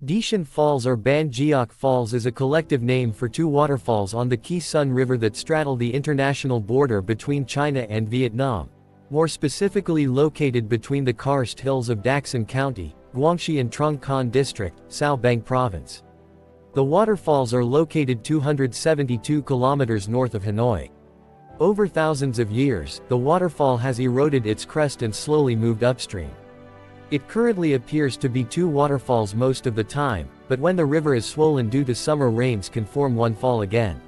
Detian Falls or Bản Giốc Falls is a collective name for two waterfalls on the Quây Sơn River that straddle the international border between China and Vietnam, more specifically located between the Karst hills of Daxin County, Guangxi and Trung Con District, Cao Bằng Province. The waterfalls are located 272 kilometers north of Hanoi. Over thousands of years, the waterfall has eroded its crest and slowly moved upstream. It currently appears to be two waterfalls most of the time, but when the river is swollen due to summer rains can form one fall again.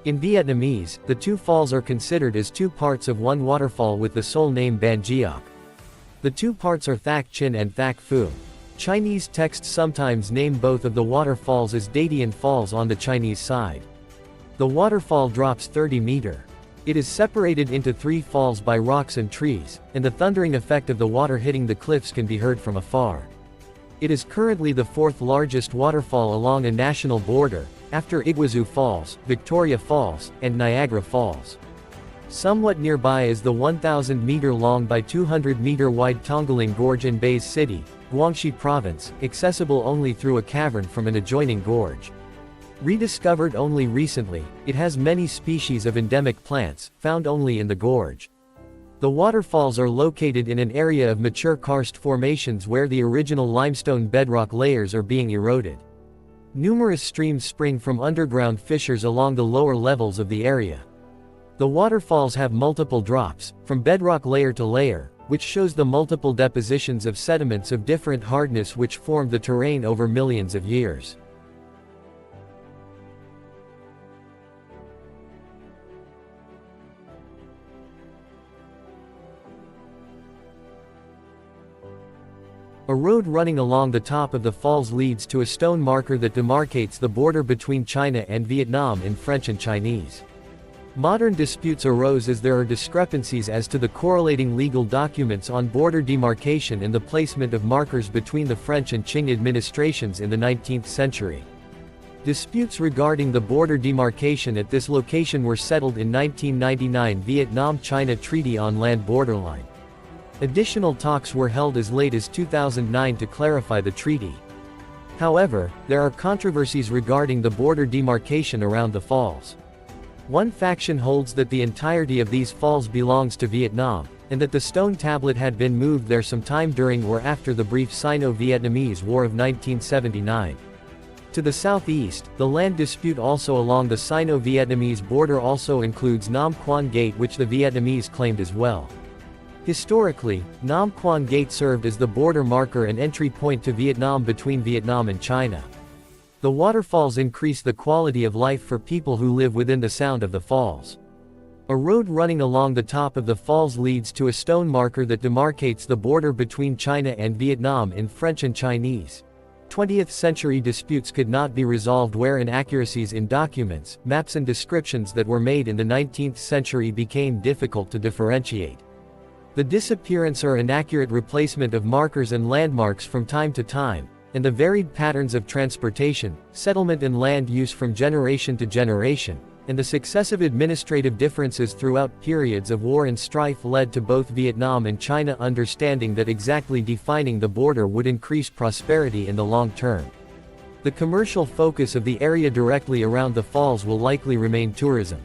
In Vietnamese, the two falls are considered as two parts of one waterfall with the sole name Bản Giốc. The two parts are thác chính and thác phu. Chinese texts sometimes name both of the waterfalls as Detian Falls on the Chinese side. The waterfall drops 30 meters. It is separated into three falls by rocks and trees, and the thundering effect of the water hitting the cliffs can be heard from afar. It is currently the fourth largest waterfall along a national border, after Iguazu Falls, Victoria Falls, and Niagara Falls. Somewhat nearby is the 1,000-meter-long by 200-meter-wide Tongling Gorge in Bays City, Guangxi Province, accessible only through a cavern from an adjoining gorge. Rediscovered only recently, it has many species of endemic plants, found only in the gorge. The waterfalls are located in an area of mature karst formations where the original limestone bedrock layers are being eroded. Numerous streams spring from underground fissures along the lower levels of the area. The waterfalls have multiple drops, from bedrock layer to layer, which shows the multiple depositions of sediments of different hardness which formed the terrain over millions of years. A road running along the top of the falls leads to a stone marker that demarcates the border between China and Vietnam in French and Chinese. Modern disputes arose as there are discrepancies as to the correlating legal documents on border demarcation and the placement of markers between the French and Qing administrations in the 19th century. Disputes regarding the border demarcation at this location were settled in 1999 Vietnam-China Treaty on Land Borderline. Additional talks were held as late as 2009 to clarify the treaty. However, there are controversies regarding the border demarcation around the falls. One faction holds that the entirety of these falls belongs to Vietnam, and that the stone tablet had been moved there some time during or after the brief Sino-Vietnamese War of 1979. To the southeast, the land dispute also along the Sino-Vietnamese border also includes Nam Quan Gate, which the Vietnamese claimed as well. Historically, Nam Quan Gate served as the border marker and entry point to Vietnam between Vietnam and China. The waterfalls increase the quality of life for people who live within the sound of the falls. A road running along the top of the falls leads to a stone marker that demarcates the border between China and Vietnam in French and Chinese. 20th century disputes could not be resolved where inaccuracies in documents, maps and descriptions that were made in the 19th century became difficult to differentiate. The disappearance or inaccurate replacement of markers and landmarks from time to time, and the varied patterns of transportation, settlement and land use from generation to generation, and the successive administrative differences throughout periods of war and strife led to both Vietnam and China understanding that exactly defining the border would increase prosperity in the long term. The commercial focus of the area directly around the falls will likely remain tourism.